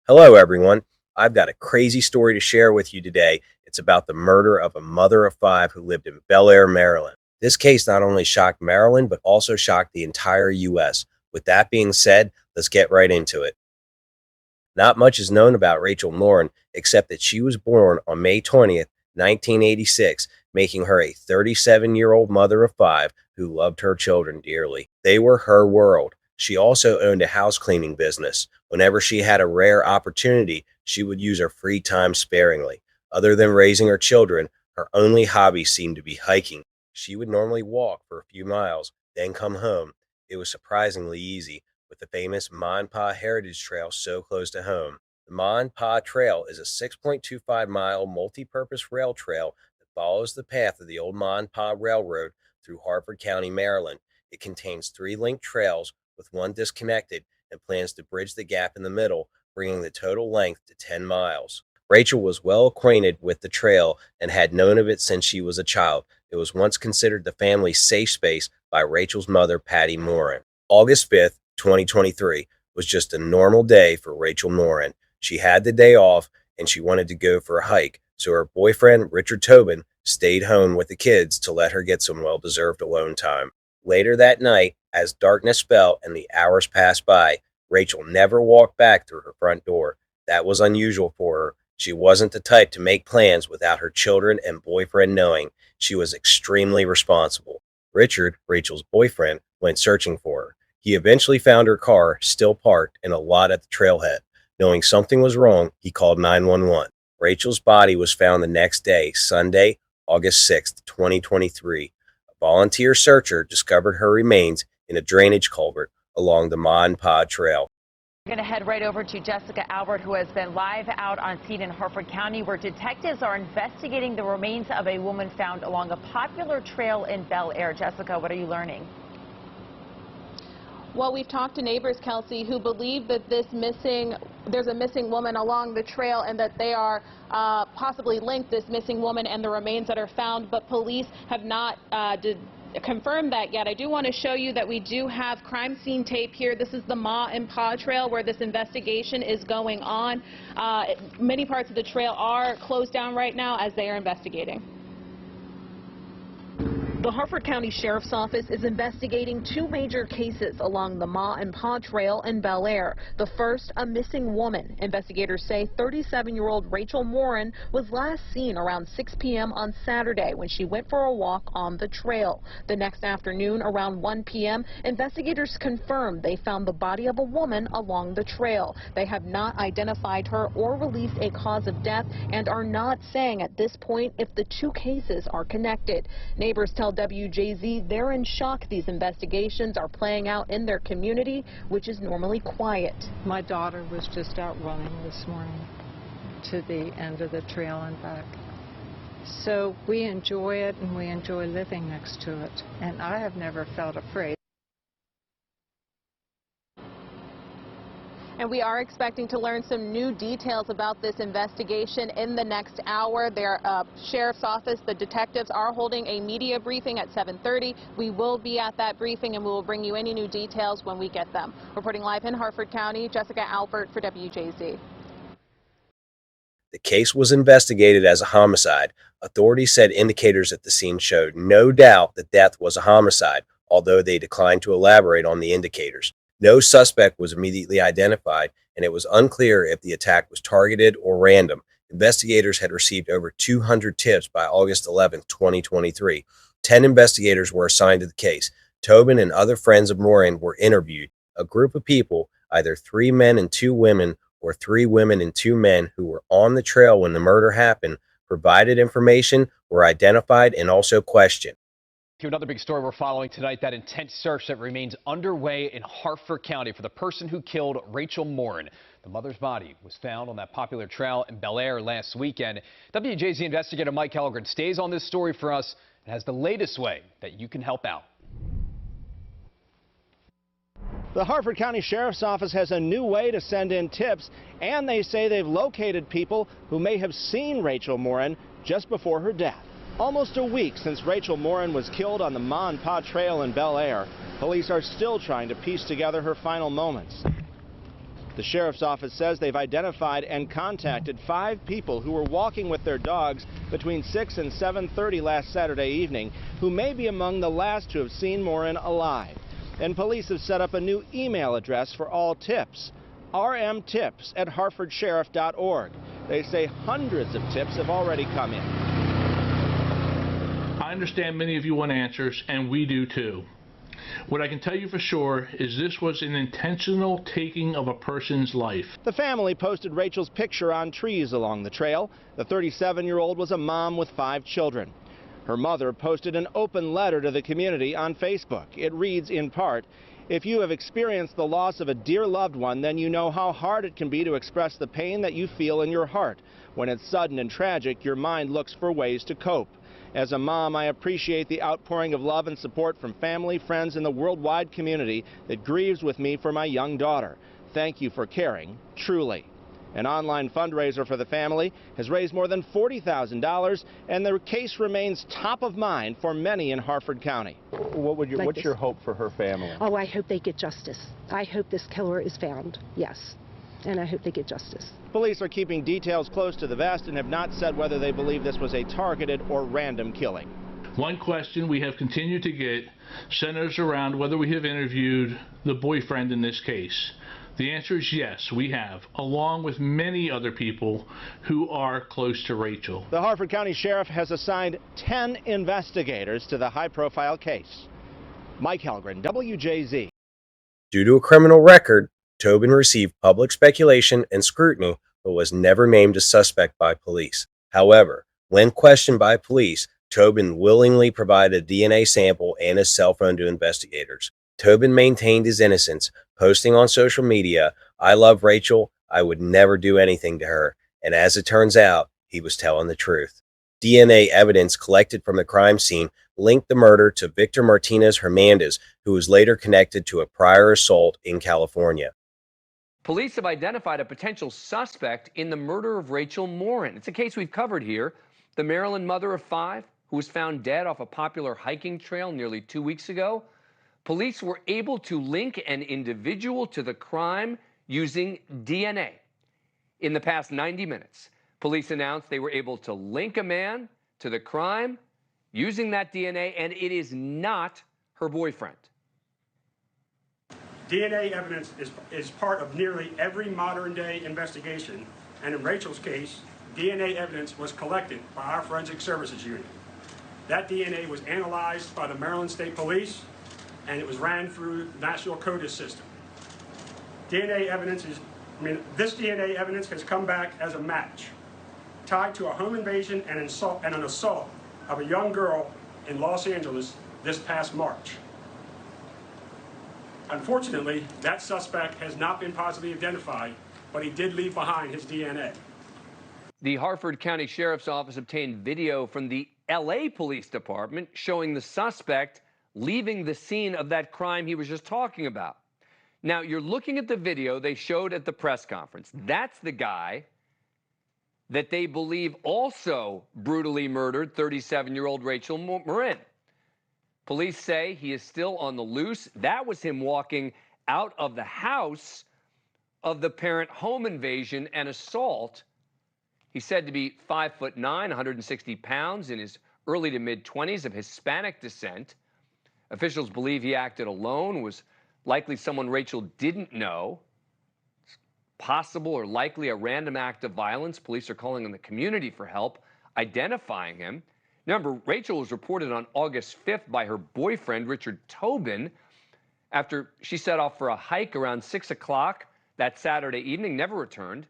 Hello, everyone. I've got a crazy story to share with you today. It's about the murder of a mother of five who lived in Bel Air, Maryland. This case not only shocked Maryland, but also shocked the entire U.S. With that being said, let's get right into it. Not much is known about Rachel Morin, except that she was born on May 20th, 1986, making her a 37-year-old mother of five who loved her children dearly. They were her world. She also owned a house cleaning business. Whenever she had a rare opportunity, she would use her free time sparingly. Other than raising her children, her only hobby seemed to be hiking. She would normally walk for a few miles, then come home. It was surprisingly easy, with the famous Morin Heritage Trail so close to home. The Morin Trail is a 6.25-mile multi-purpose rail trail that follows the path of the old Morin Railroad through Harford County, Maryland. It contains 3 linked trails, with one disconnected, and plans to bridge the gap in the middle, bringing the total length to 10 miles. Rachel was well acquainted with the trail and had known of it since she was a child. It was once considered the family's safe space by Rachel's mother, Patty Morin. August 5th, 2023 was just a normal day for Rachel Morin. She had the day off and she wanted to go for a hike, so her boyfriend, Richard Tobin, stayed home with the kids to let her get some well-deserved alone time. Later that night, as darkness fell and the hours passed by, Rachel never walked back through her front door. That was unusual for her. She wasn't the type to make plans without her children and boyfriend knowing. She was extremely responsible. Richard, Rachel's boyfriend, went searching for her. He eventually found her car still parked in a lot at the trailhead. Knowing something was wrong, he called 911. Rachel's body was found the next day, Sunday, August 6th, 2023. A volunteer searcher discovered her remains in a drainage culvert along the Morin Trail. We're going to head right over to Jessica Albert, who has been live out on scene in Harford County, where detectives are investigating the remains of a woman found along a popular trail in Bel Air. Jessica, what are you learning? Well, we've talked to neighbors, Kelsey, who believe that there's a missing woman along the trail and that they are possibly linked, this missing woman and the remains that are found, but police have not confirmed that yet. I do want to show you that we do have crime scene tape here. This is the Morin Trail where this investigation is going on. Many parts of the trail are closed down right now as they are investigating. The Harford County Sheriff's Office is investigating 2 major cases along the Morin Trail in Bel Air. The first, a missing woman. Investigators say 37-year-old Rachel Morin was last seen around 6 p.m. on Saturday when she went for a walk on the trail. The next afternoon, around 1 p.m., investigators confirmed they found the body of a woman along the trail. They have not identified her or released a cause of death and are not saying at this point if the 2 cases are connected. Neighbors tell WJZ they're in shock these investigations are playing out in their community, which is normally quiet. My daughter was just out running this morning to the end of the trail and back. So we enjoy it and we enjoy living next to it. And I have never felt afraid. And we are expecting to learn some new details about this investigation in the next hour. Their sheriff's office, the detectives are holding a media briefing at 7:30. We will be at that briefing and we will bring you any new details when we get them. Reporting live in Harford County, Jessica Albert for WJZ. The case was investigated as a homicide. Authorities said indicators at the scene showed no doubt the death was a homicide, although they declined to elaborate on the indicators. No suspect was immediately identified, and it was unclear if the attack was targeted or random. Investigators had received over 200 tips by August 11, 2023. 10 investigators were assigned to the case. Tobin and other friends of Morin were interviewed. A group of people, either 3 men and 2 women or 3 women and 2 men who were on the trail when the murder happened, provided information, were identified, and also questioned. To another big story we're following tonight, that intense search that remains underway in Harford County for the person who killed Rachel Morin. The mother's body was found on that popular trail in Bel Air last weekend. WJZ investigator Mike Helgren stays on this story for us and has the latest way that you can help out. The Harford County Sheriff's Office has a new way to send in tips, and they say they've located people who may have seen Rachel Morin just before her death. Almost a week since Rachel Morin was killed on the Morin Trail in Bel Air, police are still trying to piece together her final moments. The sheriff's office says they've identified and contacted 5 people who were walking with their dogs between 6 and 7:30 last Saturday evening who may be among the last to have seen Morin alive. And police have set up a new email address for all tips, rmtips@hartfordsheriff.org. They say hundreds of tips have already come in. I understand many of you want answers, and we do too. What I can tell you for sure is this was an intentional taking of a person's life. The family posted Rachel's picture on trees along the trail. The 37-year-old was a mom with 5 children. Her mother posted an open letter to the community on Facebook. It reads in part, "If you have experienced the loss of a dear loved one, then you know how hard it can be to express the pain that you feel in your heart. When it's sudden and tragic, your mind looks for ways to cope. As a mom, I appreciate the outpouring of love and support from family, friends, and the worldwide community that grieves with me for my young daughter. Thank you for caring, truly." An online fundraiser for the family has raised more than $40,000, and the case remains top of mind for many in Hartford County. What's your hope for her family? Oh, I hope they get justice. I hope this killer is found, yes, and I hope they get justice. Police are keeping details close to the vest and have not said whether they believe this was a targeted or random killing. One question we have continued to get centers around whether we have interviewed the boyfriend in this case. The answer is yes, we have, along with many other people who are close to Rachel. The Hartford County Sheriff has assigned 10 investigators to the high-profile case. Mike Helgren, WJZ. Due to a criminal record, Tobin received public speculation and scrutiny, but was never named a suspect by police. However, when questioned by police, Tobin willingly provided a DNA sample and his cell phone to investigators. Tobin maintained his innocence, posting on social media, "I love Rachel, I would never do anything to her," and as it turns out, he was telling the truth. DNA evidence collected from the crime scene linked the murder to Victor Martinez-Hernandez, who was later connected to a prior assault in California. Police have identified a potential suspect in the murder of Rachel Morin. It's a case we've covered here. The Maryland mother of 5 who was found dead off a popular hiking trail nearly 2 weeks ago. Police were able to link an individual to the crime using DNA. In the past 90 minutes, police announced they were able to link a man to the crime using that DNA, and it is not her boyfriend. DNA evidence is part of nearly every modern-day investigation, and in Rachel's case, DNA evidence was collected by our Forensic Services Unit. That DNA was analyzed by the Maryland State Police, and it was ran through the National CODIS system. DNA evidence this DNA evidence has come back as a match, tied to a home invasion and an assault of a young girl in Los Angeles this past March. Unfortunately, that suspect has not been positively identified, but he did leave behind his DNA. The Hartford County Sheriff's Office obtained video from the LA Police Department showing the suspect leaving the scene of that crime he was just talking about. Now, you're looking at the video they showed at the press conference. That's the guy that they believe also brutally murdered 37-year-old Rachel Morin. Police say he is still on the loose. That was him walking out of the house of the parent home invasion and assault. He's said to be 5'9", 160 pounds, in his early to mid-20s, of Hispanic descent. Officials believe he acted alone, was likely someone Rachel didn't know. It's possible or likely a random act of violence. Police are calling on the community for help identifying him. Remember, Rachel was reported on August 5th by her boyfriend, Richard Tobin, after she set off for a hike around 6 o'clock that Saturday evening, never returned.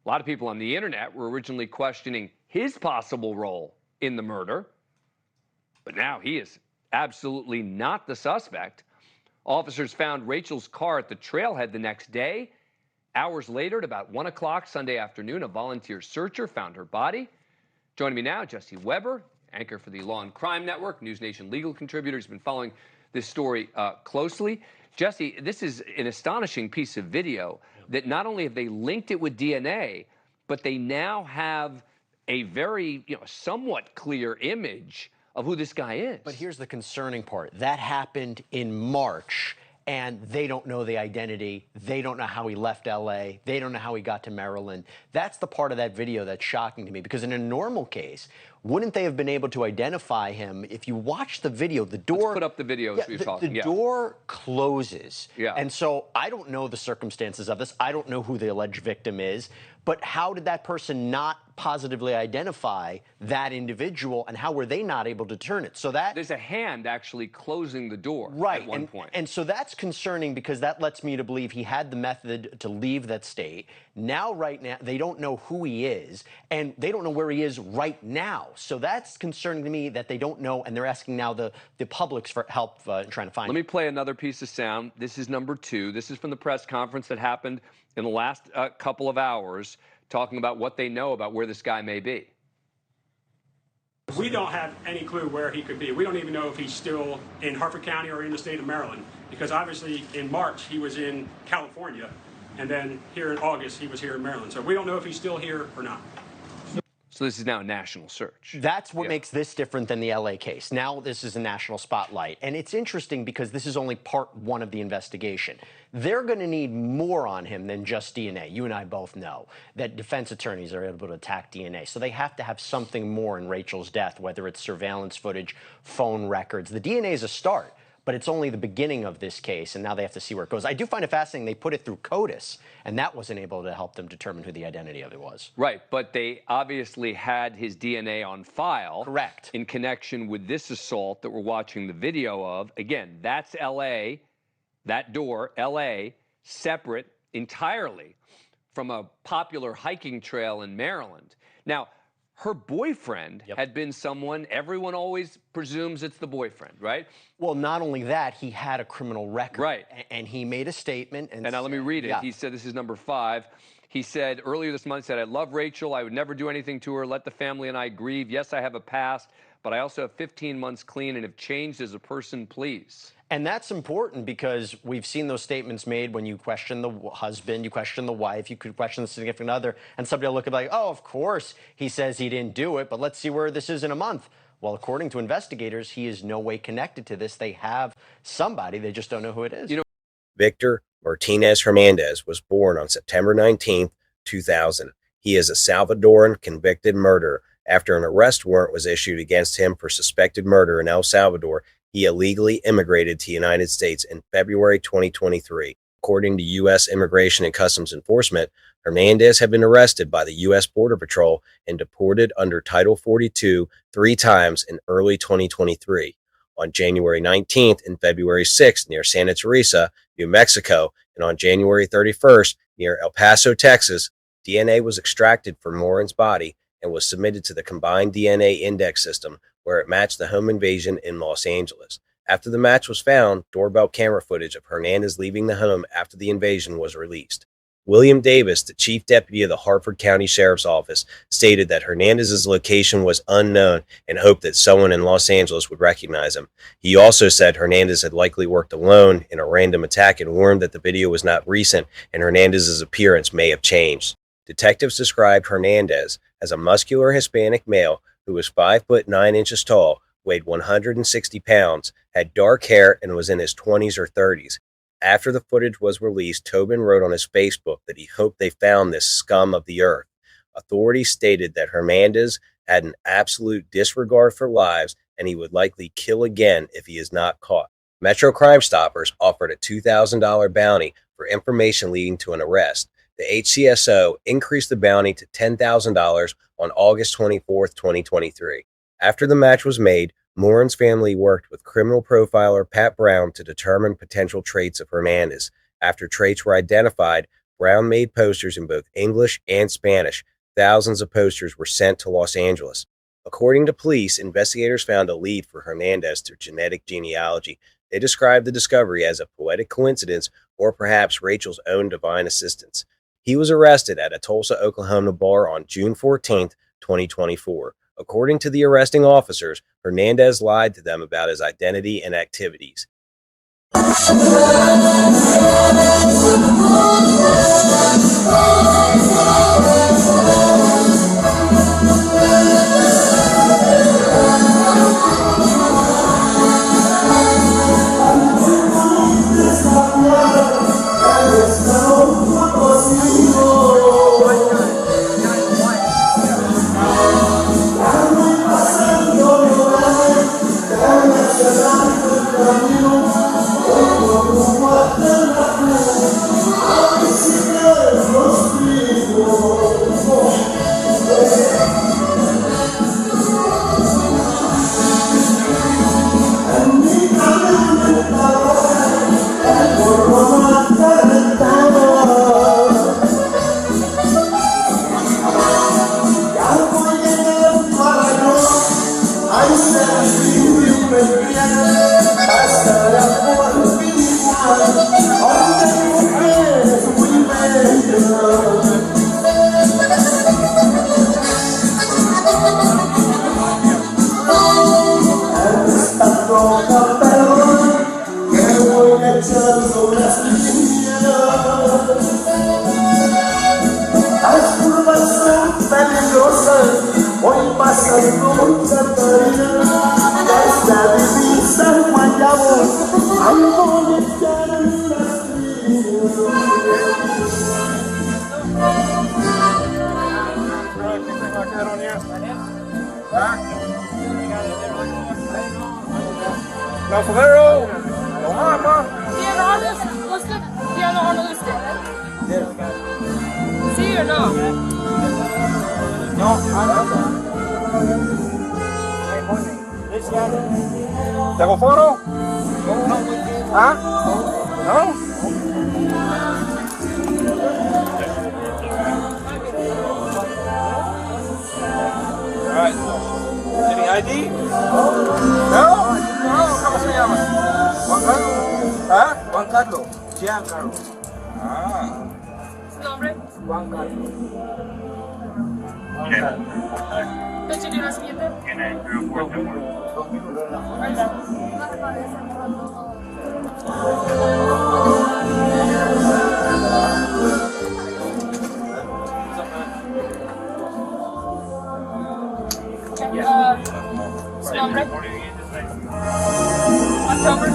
A lot of people on the internet were originally questioning his possible role in the murder, but now he is absolutely not the suspect. Officers found Rachel's car at the trailhead the next day. Hours later, at about 1 o'clock Sunday afternoon, a volunteer searcher found her body. Joining me now, Jesse Weber, anchor for the Law and Crime Network, News Nation legal contributor. He's been following this story closely. Jesse, this is an astonishing piece of video that not only have they linked it with DNA, but they now have a very, somewhat clear image of who this guy is. But here's the concerning part. That happened in March, and they don't know the identity. They don't know how he left LA. They don't know how he got to Maryland. That's the part of that video that's shocking to me, because in a normal case, wouldn't they have been able to identify him? If you watch the video, the door... Let's put up the video as we're talking. The door closes. Yeah. And so I don't know the circumstances of this. I don't know who the alleged victim is. But how did that person not positively identify that individual, and how were they not able to turn it? So that... There's a hand actually closing the door right, at one point. And so that's concerning, because that lets me to believe he had the method to leave that state. Now, right now, they don't know who he is, and they don't know where he is right now. So that's concerning to me, that they don't know, and they're asking now the publics for help trying to find him. Let me play another piece of sound. This is number 2. This is from the press conference that happened in the last couple of hours, talking about what they know about where this guy may be. We don't have any clue where he could be. We don't even know if he's still in Harford County or in the state of Maryland, because obviously in March he was in California, and then here in August he was here in Maryland. So we don't know if he's still here or not. So this is now a national search. That's what makes this different than the LA case. Now this is a national spotlight. And it's interesting because this is only part 1 of the investigation. They're going to need more on him than just DNA. You and I both know that defense attorneys are able to attack DNA. So they have to have something more in Rachel's death, whether it's surveillance footage, phone records. The DNA is a start, but it's only the beginning of this case, and now they have to see where it goes. I do find it fascinating they put it through CODIS, and that wasn't able to help them determine who the identity of it was. Right, but they obviously had his DNA on file. Correct. In connection with this assault that we're watching the video of. Again, that's LA, that door, LA, separate entirely from a popular hiking trail in Maryland. Now, her boyfriend had been someone, everyone always presumes it's the boyfriend, right? Well, not only that, he had a criminal record. Right. And he made a statement. And now let me read it. Yeah. He said, this is number 5. He said earlier this month, he said, I love Rachel. I would never do anything to her. Let the family and I grieve. Yes, I have a past, but I also have 15 months clean and have changed as a person, please. And that's important, because we've seen those statements made when you question the husband, you question the wife, you could question the significant other, and somebody will look at it like, oh, of course he says he didn't do it, but let's see where this is in a month. Well, according to investigators, he is no way connected to this. They have somebody, they just don't know who it is. You know, Victor Martinez-Hernandez was born on September 19, 2000. He is a Salvadoran convicted murderer. After an arrest warrant was issued against him for suspected murder in El Salvador, he illegally immigrated to the United States in February 2023. According to U.S. Immigration and Customs Enforcement, Hernandez had been arrested by the U.S. Border Patrol and deported under Title 42 3 times in early 2023. On January 19th and February 6th near Santa Teresa, New Mexico, and on January 31st near El Paso, Texas, DNA was extracted from Morin's body and was submitted to the Combined DNA Index System, where it matched the home invasion in Los Angeles. After the match was found, doorbell camera footage of Hernandez leaving the home after the invasion was released. William Davis, the chief deputy of the Harford County Sheriff's Office, stated that Hernandez's location was unknown and hoped that someone in Los Angeles would recognize him. He also said Hernandez had likely worked alone in a random attack and warned that the video was not recent and Hernandez's appearance may have changed. Detectives described Hernandez as a muscular Hispanic male who was 5 foot 9 inches tall, weighed 160 pounds, had dark hair, and was in his 20s or 30s. After the footage was released, Tobin wrote on his Facebook that he hoped they found this scum of the earth. Authorities stated that Hernandez had an absolute disregard for lives and he would likely kill again if he is not caught. Metro Crime Stoppers offered a $2,000 bounty for information leading to an arrest. The HCSO increased the bounty to $10,000 on August 24, 2023. After the match was made, Morin's family worked with criminal profiler Pat Brown to determine potential traits of Hernandez. After traits were identified, Brown made posters in both English and Spanish. Thousands of posters were sent to Los Angeles. According to police, investigators found a lead for Hernandez through genetic genealogy. They described the discovery as a poetic coincidence or perhaps Rachel's own divine assistance. He was arrested at a Tulsa, Oklahoma bar on June 14, 2024. According to the arresting officers, Hernandez lied to them about his identity and activities. Hoy pasando mucha tarea, esta divisa guayabo, algo de echar unas No, Favero! No, Mama! Tiene on the list. Sí o no? No, ¿te hago foto? ¿Ah? ¿No? Alright. Any ID? No? No, ¿cómo se llama? Juan Carlos. ¿Ah? Juan Carlos. Jean Carlos. Ah. ¿Su nombre? Juan Carlos. ¿Fecha de nacimiento? ¿Su nombre? October?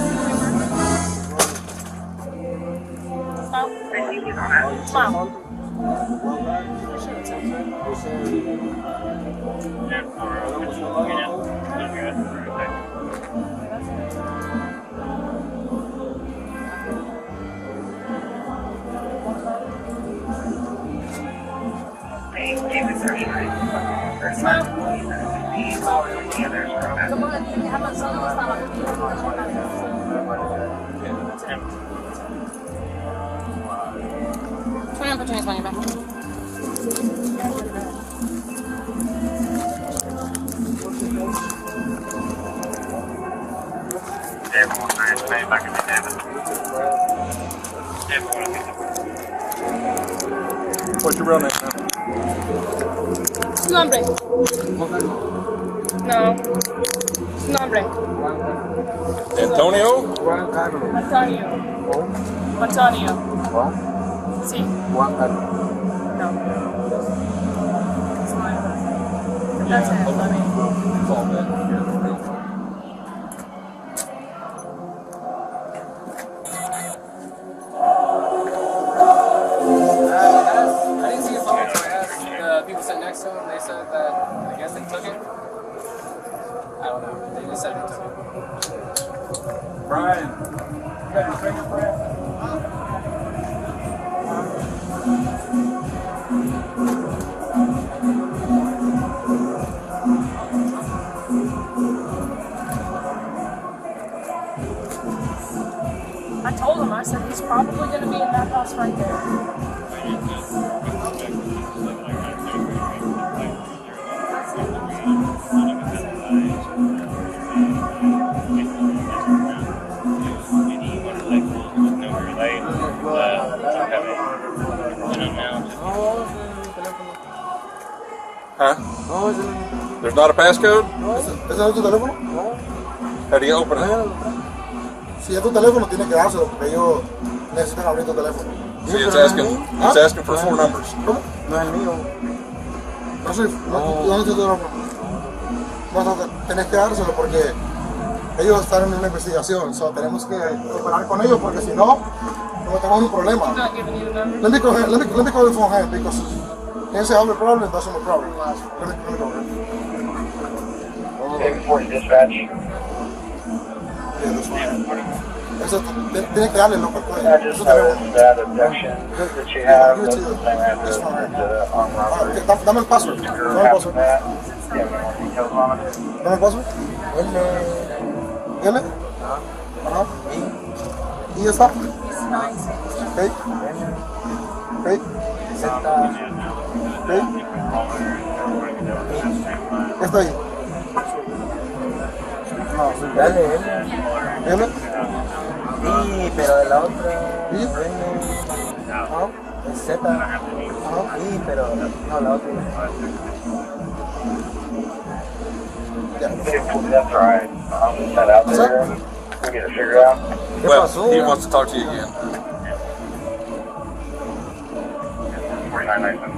Wow. What's your real name, man? ¿Su nombre? No. ¿Su nombre? Antonio? Antonio. Antonio. Sí. Juan Carlos. No. That's it. Let me. I didn't see his phone, so I asked the people sitting next to him. They said that I guess they took it. I don't know. They just said they took it. Brian, you got your fingerprint? I told him, I said, he's probably going to be in that house right there. Huh? There's not a passcode? ¿Ese no es tu teléfono? How do you open it? Si es tu teléfono, tienes que dárselo porque ellos necesitan abrir tu teléfono. See, it's asking for 4 numbers. ¿Cómo? No es el mío. No soy, no es tu teléfono. No, tenés que dárselo porque ellos están en una investigación. So, tenemos que cooperar con ellos porque si no, tenemos un problema. Let me call the phone hand because can't say I have a problem, that's not a problem. Let me go ahead. Dispatch. that's fine. Eso tiene que darle loco al cuello. I just noticed that abduction that you have. That's the same as the armed robbery. Dame el password. Dame el password. Do you have any more details on it? Dame el password. L. Ajá. Y ya está. Ok. Ok. Ok. Está ahí. Dale, L. Sí, pero de la otra. ¿Y? No, es Z. Sí, pero no, la otra. That's right. I'll put that out there. We'll get it figured out. Well, he wants to talk to you again. 4997.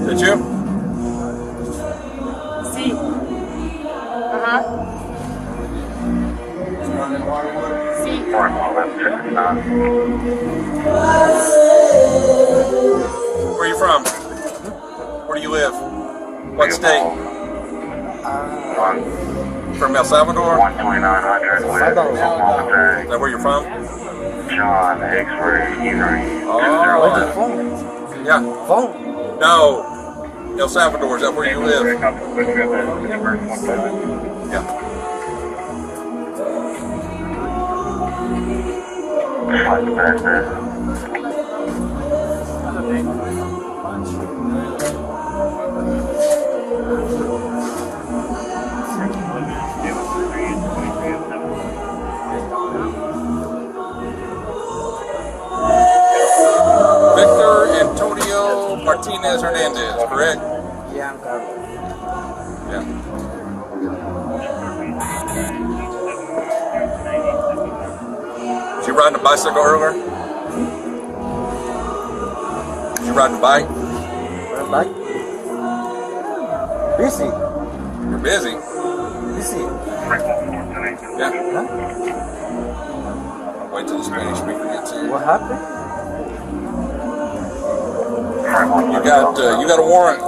Did you? Sí. Ajá. Sí. Where are you from? Where do you live? What state? From El Salvador? 12900. Is that where you're from? John, X-ray, Henry. Oh. Yeah. No. El Salvador, is that where you live? Yeah. Martinez-Hernandez, correct? Yeah, I'm covered. Yeah. Was you riding a bicycle earlier? Was you riding a bike? Riding a bike? Busy. You're busy? Busy. Yeah. Huh? Wait till the Spanish speaker gets here. What happened? You got a warrant.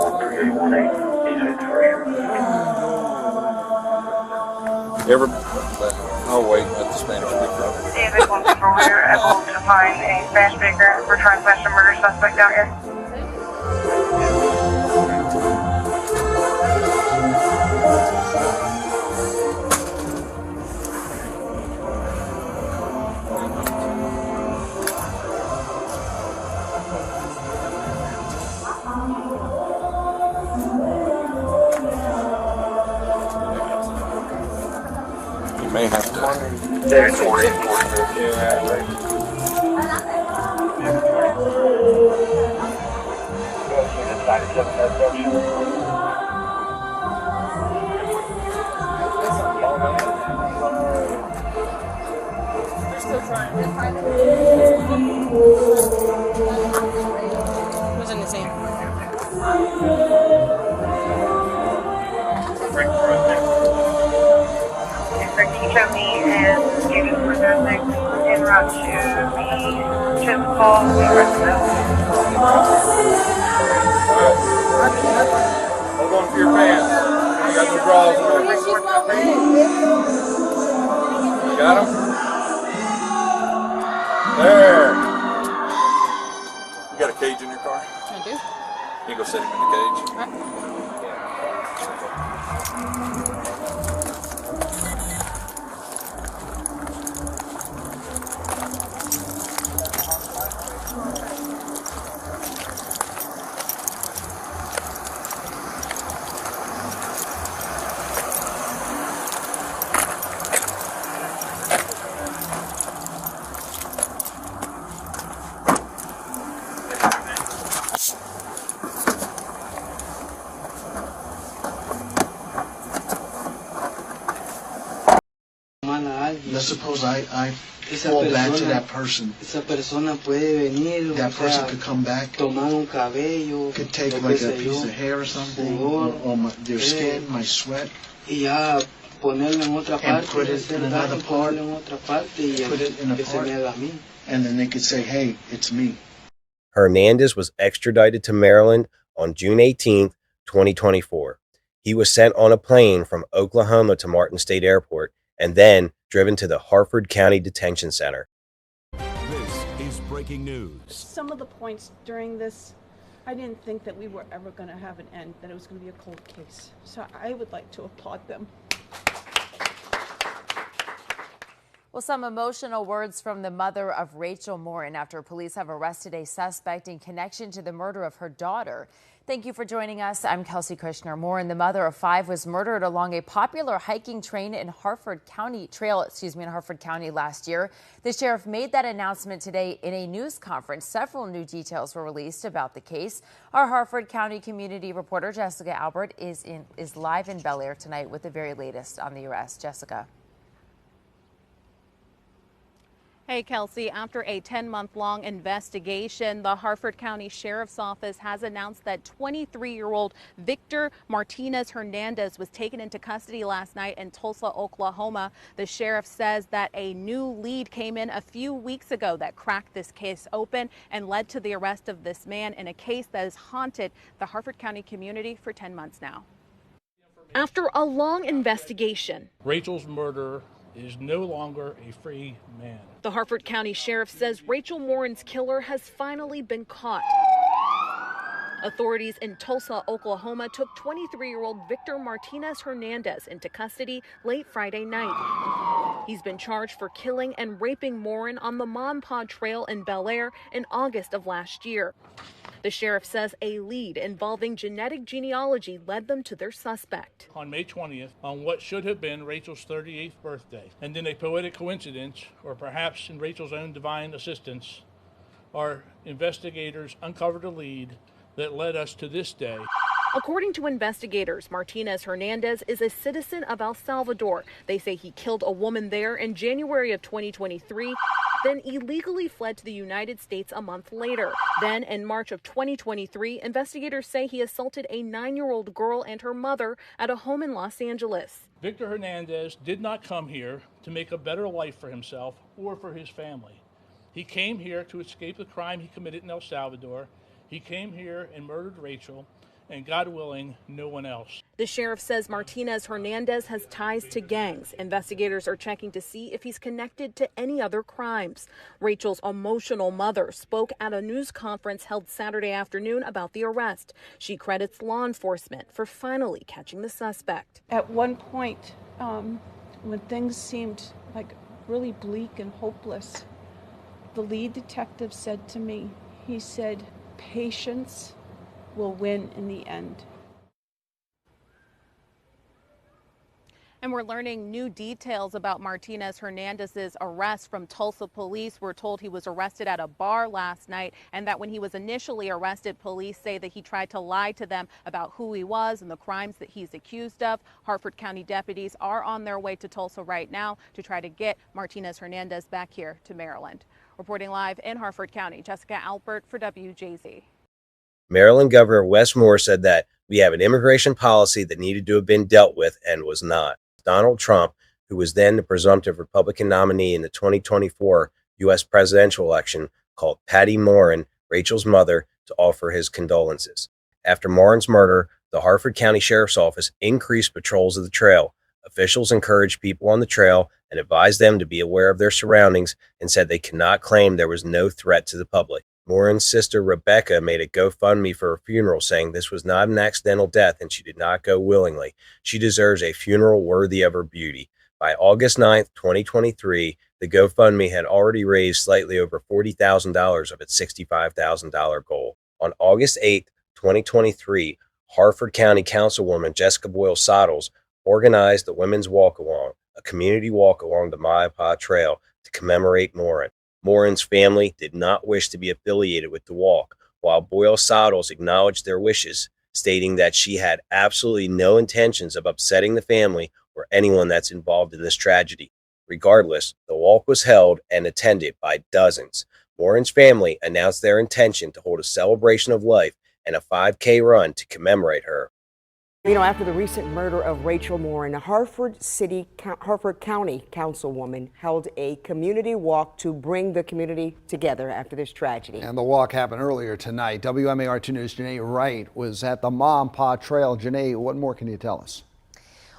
Oh wait, let the Spanish speaker. David, we're able to find a Spanish speaker. We're trying to find a murder suspect out here. May have to. David, 40. Yeah, right. They're still trying. Who's in the scene? Show me and David Hernandez en route to the Chisholm residence. Hold on to your pants. You got no drawers on. You got them? There. You got a cage in your car? I do. You go sit him in the cage. Right. suppose I fall back to that person. Esa persona puede venir, That person could come back, tomar un cabello, could take like a piece of hair or something, or their skin, my sweat, y ya ponerlo en otra and parte, put it in another part, ponerlo en otra parte y put it in a que se part, me haga a mí. and then they could say, hey, it's me. Hernandez was extradited to Maryland on June 18, 2024. He was sent on a plane from Oklahoma to Martin State Airport and then driven to the Harford County Detention Center. This is breaking news. Some of the points during this, I didn't think that we were ever going to have an end, that it was going to be a cold case. So I would like to applaud them. Well, some emotional words from the mother of Rachel Morin after police have arrested a suspect in connection to the murder of her daughter. Thank you for joining us. I'm Kelsey Kushner. Morin, the mother of 5, was murdered along a popular hiking trail in Harford County last year. The sheriff made that announcement today in a news conference. Several new details were released about the case. Our Harford County community reporter Jessica Albert is live in Bel Air tonight with the very latest on the arrest. Jessica. Hey, Kelsey, after a 10-month-long investigation, the Harford County Sheriff's Office has announced that 23-year-old Victor Martinez-Hernandez was taken into custody last night in Tulsa, Oklahoma. The sheriff says that a new lead came in a few weeks ago that cracked this case open and led to the arrest of this man in a case that has haunted the Harford County community for 10 months now. After a long investigation, Rachel's murderer is no longer a free man. The Harford County Sheriff says Rachel Morin's killer has finally been caught. Authorities in Tulsa, Oklahoma took 23-year-old Victor Martinez-Hernandez into custody late Friday night. He's been charged for killing and raping Morin on the Ma and Pa Trail in Bel Air in August of last year. The sheriff says a lead involving genetic genealogy led them to their suspect. On May 20th, on what should have been Rachel's 38th birthday, and in a poetic coincidence, or perhaps in Rachel's own divine assistance, our investigators uncovered a lead that led us to this day. According to investigators, Martinez-Hernandez is a citizen of El Salvador. They say he killed a woman there in January of 2023, then illegally fled to the United States a month later. Then in March of 2023, investigators say he assaulted a 9-year-old girl and her mother at a home in Los Angeles. Victor Hernandez did not come here to make a better life for himself or for his family. He came here to escape the crime he committed in El Salvador. He came here and murdered Rachel, and God willing, no one else. The sheriff says Martinez-Hernandez has ties to gangs. Investigators are checking to see if he's connected to any other crimes. Rachel's emotional mother spoke at a news conference held Saturday afternoon about the arrest. She credits law enforcement for finally catching the suspect. At one point, when things seemed like really bleak and hopeless, the lead detective said to me, he said, "Patience will win in the end." And we're learning new details about Martinez-Hernandez's arrest from Tulsa police. We're told he was arrested at a bar last night, and that when he was initially arrested, police say that he tried to lie to them about who he was and the crimes that he's accused of. Harford County deputies are on their way to Tulsa right now to try to get Martinez-Hernandez back here to Maryland. Reporting live in Harford County, Jessica Albert for WJZ. Maryland Governor Wes Moore said that we have an immigration policy that needed to have been dealt with and was not. Donald Trump, who was then the presumptive Republican nominee in the 2024 U.S. presidential election, called Patty Morin, Rachel's mother, to offer his condolences. After Morin's murder, the Harford County Sheriff's Office increased patrols of the trail. Officials encouraged people on the trail and advised them to be aware of their surroundings and said they cannot claim there was no threat to the public. Morin's sister Rebecca made a GoFundMe for her funeral, saying this was not an accidental death and she did not go willingly. She deserves a funeral worthy of her beauty. By August 9th, 2023, the GoFundMe had already raised slightly over $40,000 of its $65,000 goal. On August 8th, 2023, Harford County Councilwoman Jessica Boyle-Sottles organized the Women's Walk Along, a community walk along the Ma and Pa Trail to commemorate Morin. Morin's family did not wish to be affiliated with the walk, while Boyle-Sottles acknowledged their wishes, stating that she had absolutely no intentions of upsetting the family or anyone that's involved in this tragedy. Regardless, the walk was held and attended by dozens. Morin's family announced their intention to hold a celebration of life and a 5K run to commemorate her. You know, after the recent murder of Rachel Morin, a Harford County councilwoman held a community walk to bring the community together after this tragedy. And the walk happened earlier tonight. WMAR2 News' Janae Wright was at the Ma and Pa Trail. Janae, what more can you tell us?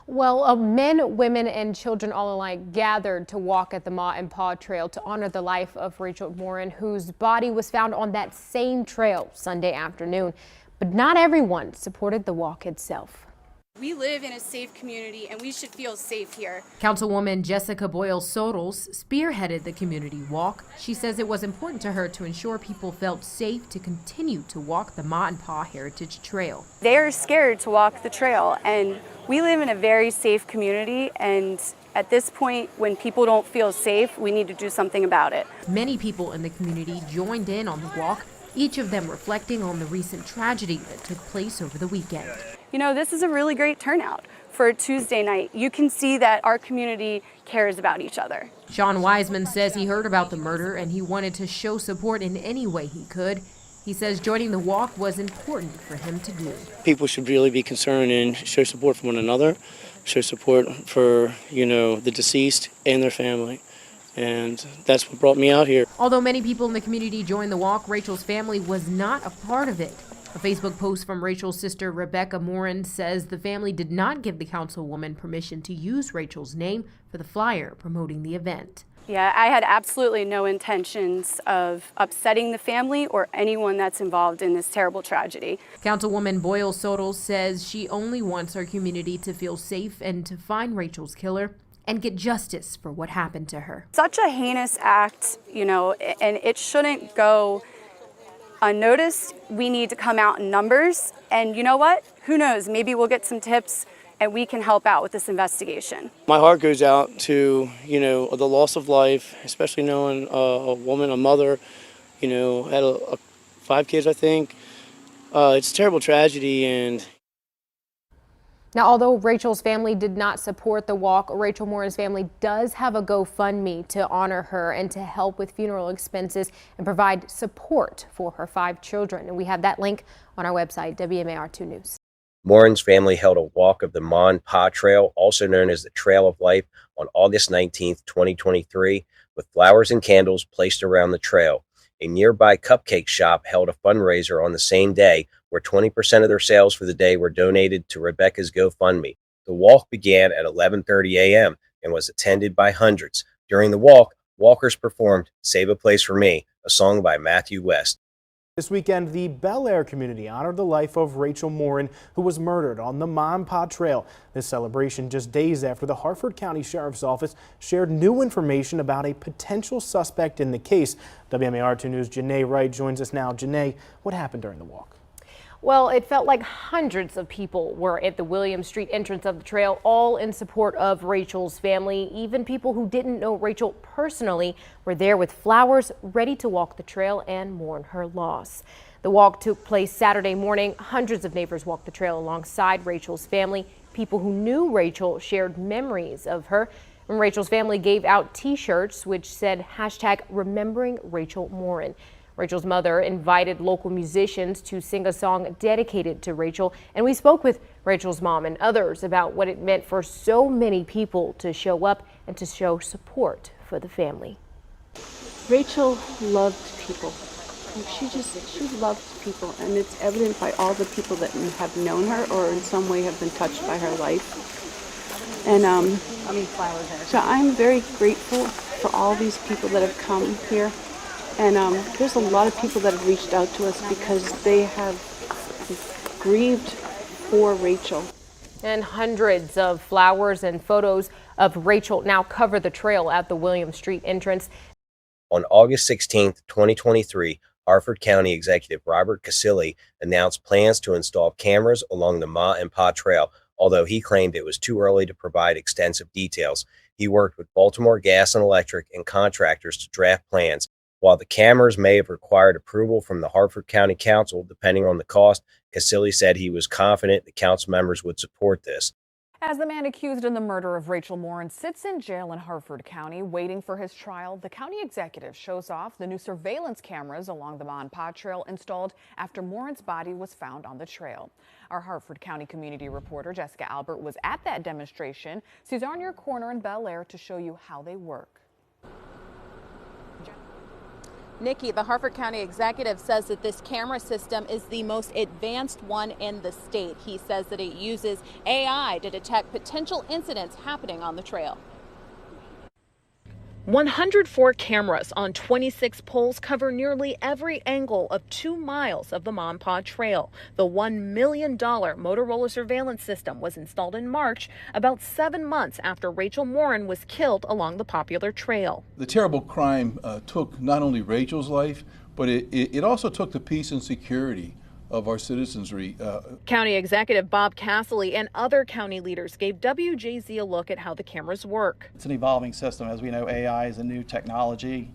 Well, men, women, and children all alike gathered to walk at the Ma and Pa Trail to honor the life of Rachel Morin, whose body was found on that same trail Sunday afternoon. But not everyone supported the walk itself. We live in a safe community and we should feel safe here. Councilwoman Jessica Boyle-Sotos spearheaded the community walk. She says it was important to her to ensure people felt safe to continue to walk the Ma and Pa Heritage Trail. They are scared to walk the trail, and we live in a very safe community, and at this point, when people don't feel safe, we need to do something about it. Many people in the community joined in on the walk, each of them reflecting on the recent tragedy that took place over the weekend. You know, this is a really great turnout for a Tuesday night. You can see that our community cares about each other. Sean Wiseman says he heard about the murder and he wanted to show support in any way he could. He says joining the walk was important for him to do. People should really be concerned and show support for one another, show support for, the deceased and their family. And that's what brought me out here. Although many people in the community joined the walk, Rachel's family was not a part of it. A Facebook post from Rachel's sister, Rebecca Morin, says the family did not give the councilwoman permission to use Rachel's name for the flyer promoting the event. Yeah, I had absolutely no intentions of upsetting the family or anyone that's involved in this terrible tragedy. Councilwoman Boyle-Sotos says she only wants our community to feel safe and to find Rachel's killer and get justice for what happened to her. Such a heinous act, and it shouldn't go unnoticed. We need to come out in numbers, and you know what? Who knows? Maybe we'll get some tips and we can help out with this investigation. My heart goes out to, the loss of life, especially knowing a woman, a mother, had 5 kids, I think. It's a terrible tragedy. And now, although Rachel's family did not support the walk, Rachel Morin's family does have a GoFundMe to honor her and to help with funeral expenses and provide support for her 5 children. And we have that link on our website, WMAR2 News. Morin's family held a walk of the Ma and Pa Trail, also known as the Trail of Life, on August 19, 2023, with flowers and candles placed around the trail. A nearby cupcake shop held a fundraiser on the same day, where 20% of their sales for the day were donated to Rebecca's GoFundMe. The walk began at 11:30 a.m. and was attended by hundreds. During the walk, walkers performed Save a Place for Me, a song by Matthew West. This weekend, the Bel Air community honored the life of Rachel Morin, who was murdered on the Ma and Pa Trail. This celebration just days after the Harford County Sheriff's Office shared new information about a potential suspect in the case. WMAR2 News' Janae Wright joins us now. Janae, what happened during the walk? Well, it felt like hundreds of people were at the William Street entrance of the trail, all in support of Rachel's family. Even people who didn't know Rachel personally were there with flowers, ready to walk the trail and mourn her loss. The walk took place Saturday morning. Hundreds of neighbors walked the trail alongside Rachel's family. People who knew Rachel shared memories of her. And Rachel's family gave out T-shirts which said #Remembering Rachel Morin. Rachel's mother invited local musicians to sing a song dedicated to Rachel, and we spoke with Rachel's mom and others about what it meant for so many people to show up and to show support for the family. Rachel loved people. She loved people, and it's evident by all the people that have known her or in some way have been touched by her life. And so I'm very grateful for all these people that have come here. And there's a lot of people that have reached out to us because they have grieved for Rachel. And hundreds of flowers and photos of Rachel now cover the trail at the William Street entrance. On August 16, 2023, Harford County Executive Robert Casilli announced plans to install cameras along the Ma and Pa Trail, although he claimed it was too early to provide extensive details. He worked with Baltimore Gas and Electric and contractors to draft plans. While the cameras may have required approval from the Harford County Council, depending on the cost, Casilli said he was confident the council members would support this. As the man accused in the murder of Rachel Morin sits in jail in Harford County waiting for his trial, the county executive shows off the new surveillance cameras along the Ma and Pa Trail installed after Morin's body was found on the trail. Our Harford County community reporter Jessica Albert was at that demonstration. She's on your corner in Bel Air to show you how they work. Nikki, the Harford County executive says that this camera system is the most advanced one in the state. He says that it uses AI to detect potential incidents happening on the trail. 104 cameras on 26 poles cover nearly every angle of 2 miles of the Ma and Pa Trail. The $1 million Motorola surveillance system was installed in March, about 7 months after Rachel Morin was killed along the popular trail. The terrible crime took not only Rachel's life, but it also took the peace and security of our citizenry. County Executive Bob Casserly and other county leaders gave WJZ a look at how the cameras work. It's an evolving system. As we know, AI is a new technology.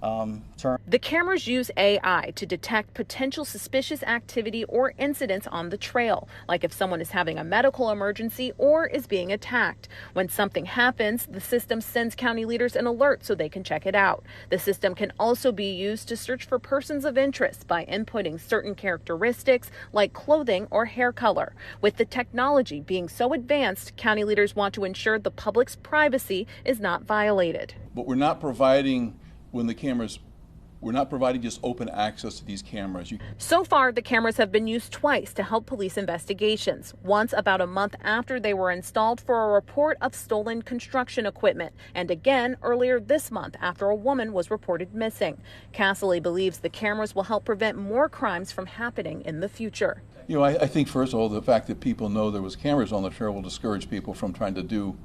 The cameras use AI to detect potential suspicious activity or incidents on the trail, like if someone is having a medical emergency or is being attacked. When something happens, the system sends county leaders an alert so they can check it out. The system can also be used to search for persons of interest by inputting certain characteristics like clothing or hair color. With the technology being so advanced, county leaders want to ensure the public's privacy is not violated. But we're not providing we're not providing just open access to these cameras. So far, the cameras have been used twice to help police investigations. Once about a month after they were installed for a report of stolen construction equipment, and again earlier this month after a woman was reported missing. Casserly believes the cameras will help prevent more crimes from happening in the future. You know, I think first of all, the fact that people know there was cameras on the trail will discourage people from trying to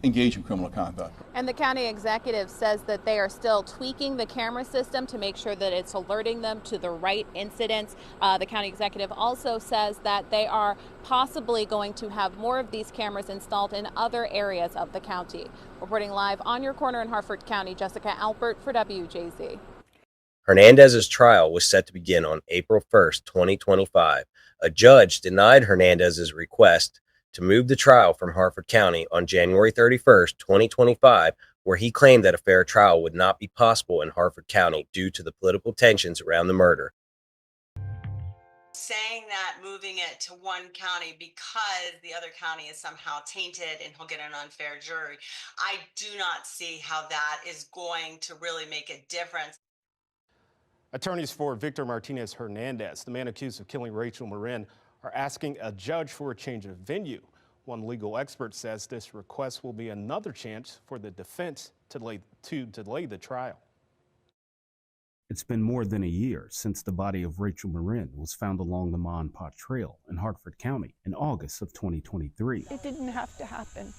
engage in criminal conduct. And the county executive says that they are still tweaking the camera system to make sure that it's alerting them to the right incidents. The county executive also says that they are possibly going to have more of these cameras installed in other areas of the county. Reporting live on your corner in Harford County, Jessica Albert for WJZ. Hernandez's trial was set to begin on April 1st, 2025. A judge denied Hernandez's request to move the trial from Harford County on January 31st, 2025, where he claimed that a fair trial would not be possible in Harford County due to the political tensions around the murder. Saying that moving it to one county because the other county is somehow tainted and he'll get an unfair jury, I do not see how that is going to really make a difference. Attorneys for Victor Martinez-Hernandez, the man accused of killing Rachel Morin, are asking a judge for a change of venue. One legal expert says this request will be another chance for the defense to delay the trial. It's been more than a year since the body of Rachel Morin was found along the Ma and Pa Trail in Harford County in August of 2023. It didn't have to happen.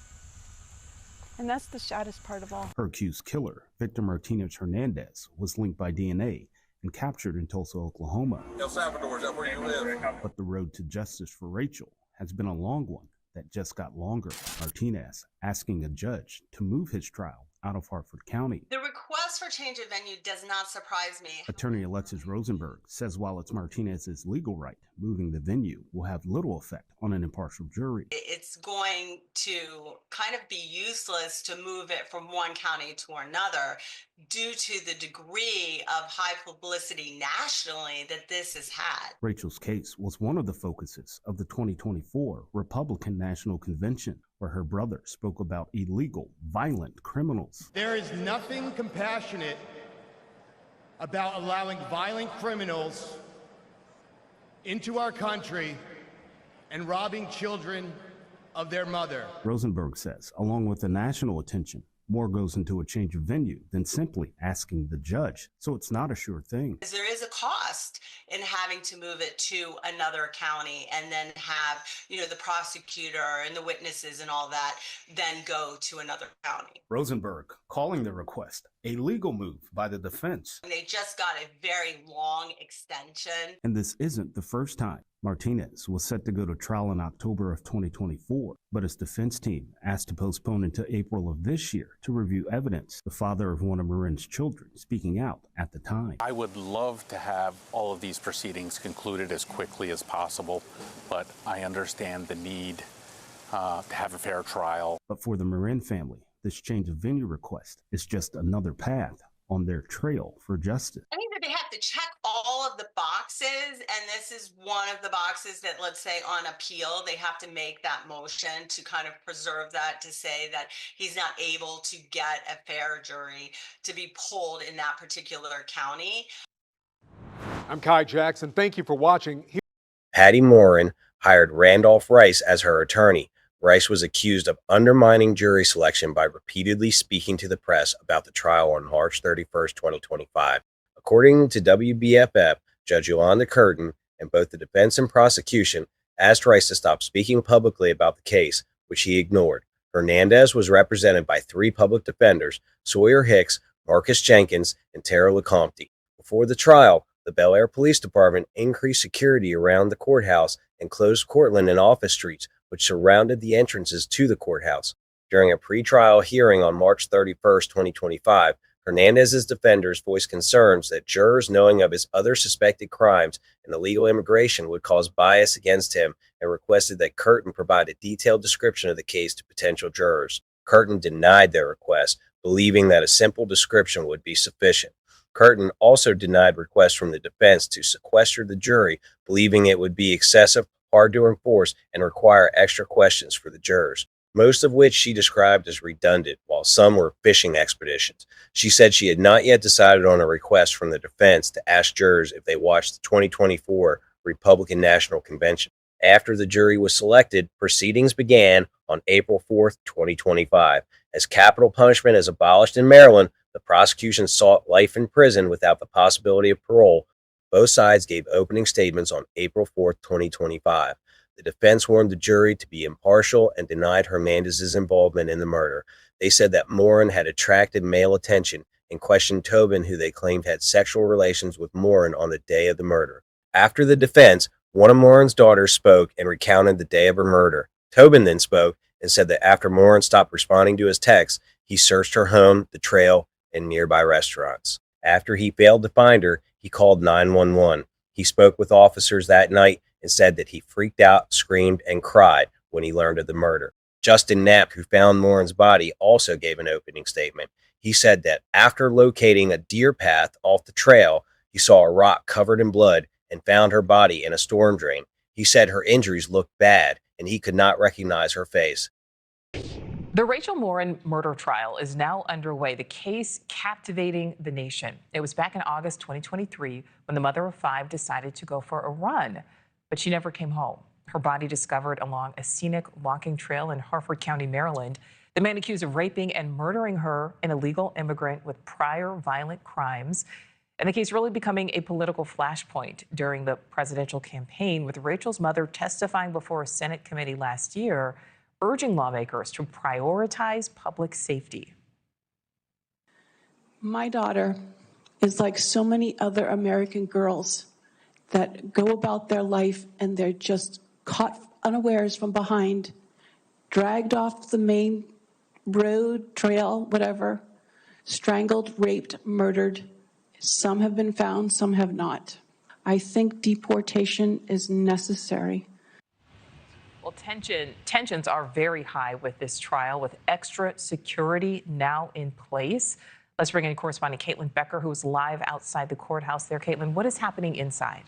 And that's the saddest part of all. Her accused killer, Victor Martinez-Hernandez, was linked by DNA and captured in Tulsa, Oklahoma. El Salvador, is that where you live? But the road to justice for Rachel has been a long one that just got longer. Martinez asking a judge to move his trial out of Harford County. The request for change of venue does not surprise me. Attorney Alexis Rosenberg says while it's Martinez's legal right, moving the venue will have little effect on an impartial jury. It's going to kind of be useless to move it from one county to another due to the degree of high publicity nationally that this has had. Rachel's case was one of the focuses of the 2024 Republican National Convention, where her brother spoke about illegal, violent criminals. There is nothing compassionate about allowing violent criminals into our country and robbing children of their mother. Rosenberg says, along with the national attention, more goes into a change of venue than simply asking the judge, so it's not a sure thing. There is a cost in having to move it to another county and then have, the prosecutor and the witnesses and all that then go to another county. Rosenberg calling the request a legal move by the defense. They just got a very long extension. And this isn't the first time. Martinez was set to go to trial in October of 2024, but his defense team asked to postpone until April of this year to review evidence. The father of one of Morin's children speaking out at the time. I would love to have all of these proceedings concluded as quickly as possible, but I understand the need to have a fair trial. But for the Morin family, this change of venue request is just another path on their trail for justice. I think that they have to check all of the boxes, and this is one of the boxes that, let's say, on appeal, they have to make that motion to kind of preserve that, to say that he's not able to get a fair jury to be pulled in that particular county. I'm Kai Jackson. Thank you for watching. Patty Morin hired Randolph Rice as her attorney. Rice was accused of undermining jury selection by repeatedly speaking to the press about the trial on March 31st, 2025. According to WBFF, Judge Yolanda Curtin and both the defense and prosecution asked Rice to stop speaking publicly about the case, which he ignored. Hernandez was represented by 3 public defenders, Sawyer Hicks, Marcus Jenkins, and Tara LeCompte. Before the trial, the Bel Air Police Department increased security around the courthouse and closed Cortlandt and Office Streets, which surrounded the entrances to the courthouse. During a pretrial hearing on March 31st, 2025, Hernandez's defenders voiced concerns that jurors knowing of his other suspected crimes and illegal immigration would cause bias against him, and requested that Curtin provide a detailed description of the case to potential jurors. Curtin denied their request, believing that a simple description would be sufficient. Curtin also denied requests from the defense to sequester the jury, believing it would be excessive, hard to enforce, and require extra questions for the jurors, most of which she described as redundant, while some were fishing expeditions. She said she had not yet decided on a request from the defense to ask jurors if they watched the 2024 Republican National Convention. After the jury was selected, proceedings began on April 4th, 2025. As capital punishment is abolished in Maryland, the prosecution sought life in prison without the possibility of parole. Both sides gave opening statements on April 4th, 2025. The defense warned the jury to be impartial and denied Hernandez's involvement in the murder. They said that Morin had attracted male attention and questioned Tobin, who they claimed had sexual relations with Morin on the day of the murder. After the defense, one of Morin's daughters spoke and recounted the day of her murder. Tobin then spoke and said that after Morin stopped responding to his texts, he searched her home, the trail, and nearby restaurants. After he failed to find her, he called 911. He spoke with officers that night and said that he freaked out, screamed, and cried when he learned of the murder. Justin Knapp, who found Morin's body, also gave an opening statement. He said that after locating a deer path off the trail, he saw a rock covered in blood and found her body in a storm drain. He said her injuries looked bad and he could not recognize her face. The Rachel Morin murder trial is now underway, the case captivating the nation. It was back in August 2023 when the mother of 5 decided to go for a run, but she never came home. Her body discovered along a scenic walking trail in Harford County, Maryland. The man accused of raping and murdering her, an illegal immigrant with prior violent crimes. And the case really becoming a political flashpoint during the presidential campaign, with Rachel's mother testifying before a Senate committee last year, urging lawmakers to prioritize public safety. My daughter is like so many other American girls that go about their life and they're just caught unawares from behind, dragged off the main road, trail, whatever, strangled, raped, murdered. Some have been found, some have not. I think deportation is necessary. Well, tensions are very high with this trial, with extra security now in place. Let's bring in correspondent Caitlin Becker, who is live outside the courthouse there. Caitlin, what is happening inside?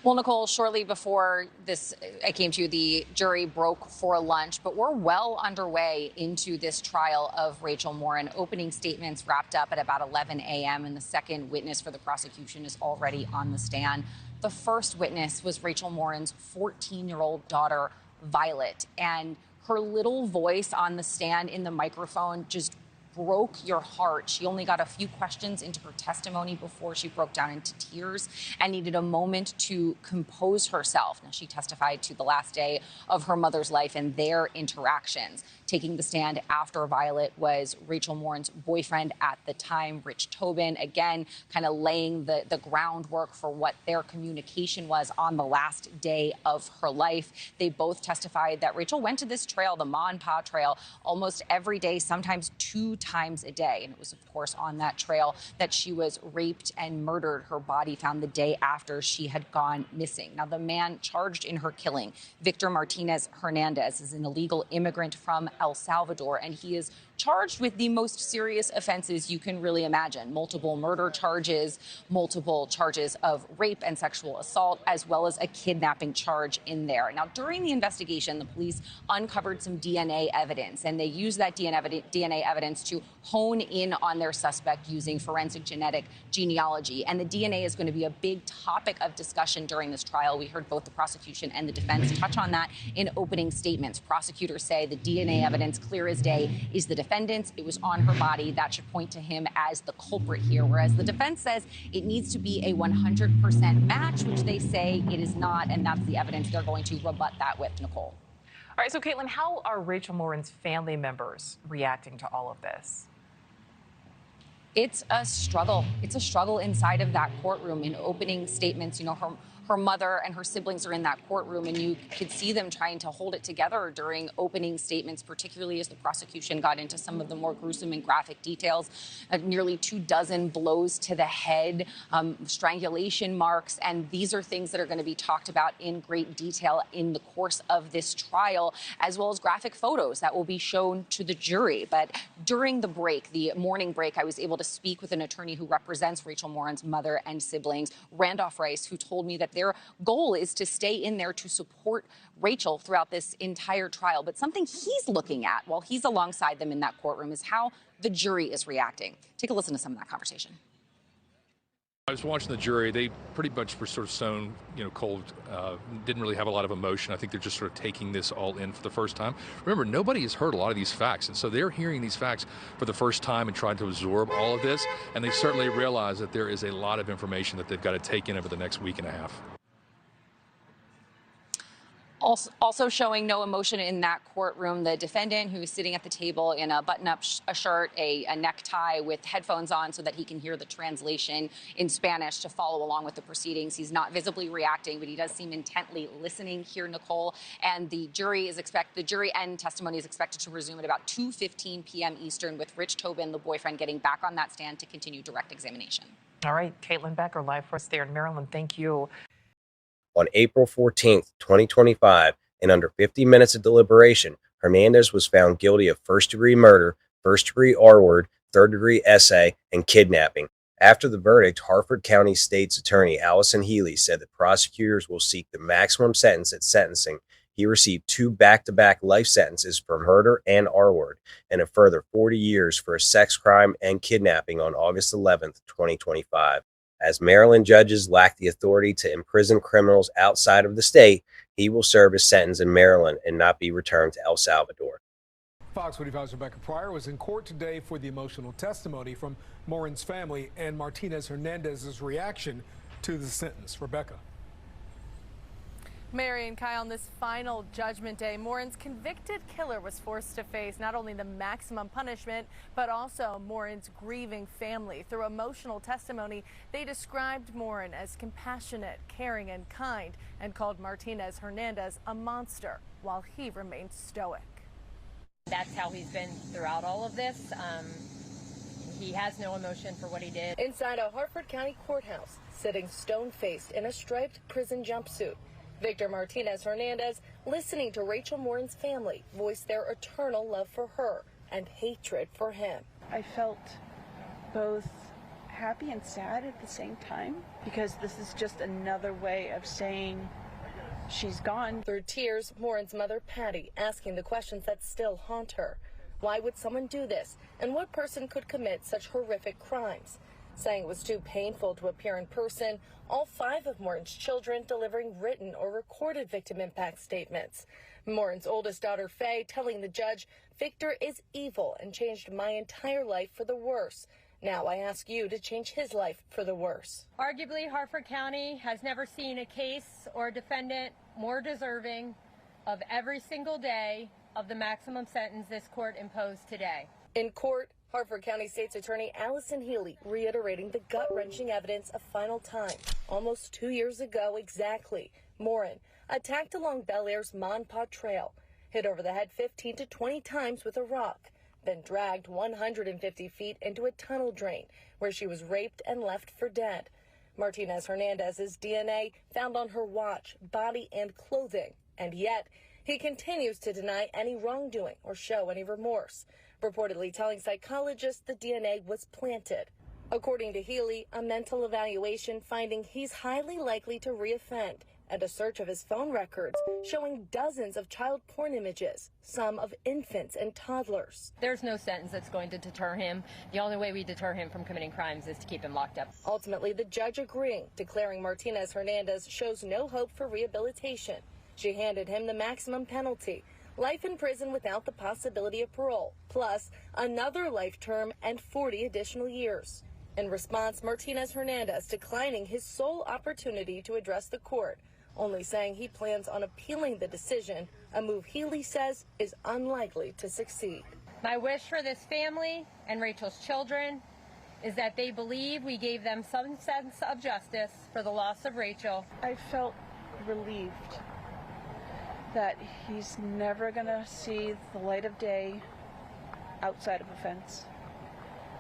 Well, Nicole, shortly before this, I came to you, the jury broke for lunch, but we're well underway into this trial of Rachel Morin. Opening statements wrapped up at about 11 a.m., and the second witness for the prosecution is already on the stand. The first witness was Rachel Morin's 14-year-old daughter, Violet, and her little voice on the stand in the microphone just broke your heart. She only got a few questions into her testimony before she broke down into tears and needed a moment to compose herself. Now, she testified to the last day of her mother's life and their interactions. Taking the stand after Violet was Rachel Morin's boyfriend at the time, Rich Tobin, again, kind of laying the groundwork for what their communication was on the last day of her life. They both testified that Rachel went to this trail, the Ma and Pa trail, almost every day, sometimes 2 times a day. And it was, of course, on that trail that she was raped and murdered. Her body found the day after she had gone missing. Now, the man charged in her killing, Victor Martinez-Hernandez, is an illegal immigrant from El Salvador, and he is charged with the most serious offenses you can really imagine. Multiple murder charges, multiple charges of rape and sexual assault, as well as a kidnapping charge in there. Now, during the investigation, the police uncovered some DNA evidence, and they used that DNA evidence to hone in on their suspect using forensic genetic genealogy. And the DNA is going to be a big topic of discussion during this trial. We heard both the prosecution and the defense touch on that in opening statements. Prosecutors say the DNA evidence, clear as day, is the defendant's. It was on her body. That should point to him as the culprit here, whereas the defense says it needs to be a 100% match, which they say it is not, and that's the evidence they're going to rebut that with. Nicole. All right, so Caitlin, how are Rachel Morin's family members reacting to all of this? It's a struggle. It's a struggle inside of that courtroom. In opening statements, you know, her mother and her siblings are in that courtroom, and you could see them trying to hold it together during opening statements, particularly as the prosecution got into some of the more gruesome and graphic details. Nearly 24 blows to the head, strangulation marks, and these are things that are going to be talked about in great detail in the course of this trial, as well as graphic photos that will be shown to the jury. But during the break, the morning break, I was able to speak with an attorney who represents Rachel Morin's mother and siblings, Randolph Rice, who told me that their goal is to stay in there to support Rachel throughout this entire trial. But something he's looking at while he's alongside them in that courtroom is how the jury is reacting. Take a listen to some of that conversation. I was watching the jury. They pretty much were sort of stone, cold, didn't really have a lot of emotion. I think they're just sort of taking this all in for the first time. Remember, nobody has heard a lot of these facts, and so they're hearing these facts for the first time and trying to absorb all of this, and they certainly realize that there is a lot of information that they've got to take in over the next week and a half. Also showing no emotion in that courtroom, the defendant, who is sitting at the table in a button-up shirt, a necktie with headphones on so that he can hear the translation in Spanish to follow along with the proceedings. He's not visibly reacting, but he does seem intently listening here, Nicole. And the jury and testimony is expected to resume at about 2:15 p.m. Eastern, with Rich Tobin, the boyfriend, getting back on that stand to continue direct examination. All right, Caitlin Becker, live for us there in Maryland. Thank you. On April 14th, 2025, in under 50 minutes of deliberation, Hernandez was found guilty of first-degree murder, first-degree R-word, third-degree essay, and kidnapping. After the verdict, Harford County State's Attorney Allison Healy said that prosecutors will seek the maximum sentence at sentencing. He received 2 back-to-back life sentences for murder and R-word, and a further 40 years for a sex crime and kidnapping on August 11th, 2025. As Maryland judges lack the authority to imprison criminals outside of the state, he will serve his sentence in Maryland and not be returned to El Salvador. Fox 45's Rebecca Pryor was in court today for the emotional testimony from Morin's family and Martinez-Hernandez's reaction to the sentence. Rebecca. Mary and Kai, on this final judgment day, Morin's convicted killer was forced to face not only the maximum punishment, but also Morin's grieving family. Through emotional testimony, they described Morin as compassionate, caring, and kind, and called Martinez-Hernandez a monster, while he remained stoic. That's how he's been throughout all of this. He has no emotion for what he did. Inside a Harford County courthouse, sitting stone-faced in a striped prison jumpsuit, Victor Martinez-Hernandez, listening to Rachel Morin's family voice their eternal love for her and hatred for him. I felt both happy and sad at the same time, because this is just another way of saying she's gone. Through tears, Morin's mother, Patty, asking the questions that still haunt her. Why would someone do this? And what person could commit such horrific crimes? Saying it was too painful to appear in person, all 5 of Morin's children delivering written or recorded victim impact statements. Morin's oldest daughter, Faye, telling the judge, Victor is evil and changed my entire life for the worse. Now I ask you to change his life for the worse. Arguably, Harford County has never seen a case or a defendant more deserving of every single day of the maximum sentence this court imposed today. In court, Harford County State's Attorney Allison Healy reiterating the gut-wrenching evidence a final time. Almost 2 years ago exactly, Morin, attacked along Bel Air's Mon Pa Trail, hit over the head 15 to 20 times with a rock, then dragged 150 feet into a tunnel drain where she was raped and left for dead. Martinez-Hernandez's DNA found on her watch, body, and clothing, and yet he continues to deny any wrongdoing or show any remorse, reportedly telling psychologists the DNA was planted. According to Healy, a mental evaluation finding he's highly likely to reoffend, and a search of his phone records showing dozens of child porn images, some of infants and toddlers. There's no sentence that's going to deter him. The only way we deter him from committing crimes is to keep him locked up. Ultimately, the judge agreeing, declaring Martinez-Hernandez shows no hope for rehabilitation. She handed him the maximum penalty, life in prison without the possibility of parole, plus another life term and 40 additional years. In response, Martinez-Hernandez declining his sole opportunity to address the court, only saying he plans on appealing the decision, a move Healy says is unlikely to succeed. My wish for this family and Rachel's children is that they believe we gave them some sense of justice for the loss of Rachel. I felt relieved that he's never going to see the light of day outside of a fence,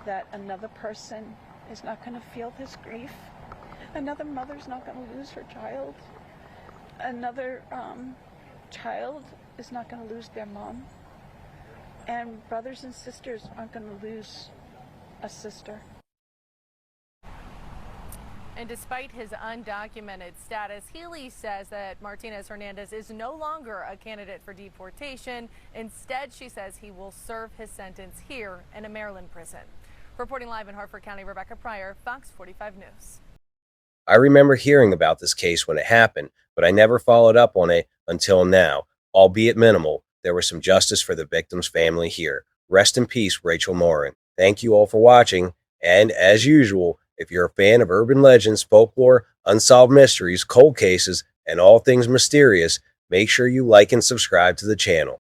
that another person is not going to feel this grief, another mother's not going to lose her child, another child is not going to lose their mom, and brothers and sisters aren't going to lose a sister. And despite his undocumented status, Healy says that Martinez-Hernandez is no longer a candidate for deportation. Instead, she says he will serve his sentence here in a Maryland prison. Reporting live in Harford County, Rebecca Pryor, Fox 45 News. I remember hearing about this case when it happened, but I never followed up on it until now. Albeit minimal, there was some justice for the victim's family here. Rest in peace, Rachel Morin. Thank you all for watching, and as usual, if you're a fan of urban legends, folklore, unsolved mysteries, cold cases, and all things mysterious, make sure you like and subscribe to the channel.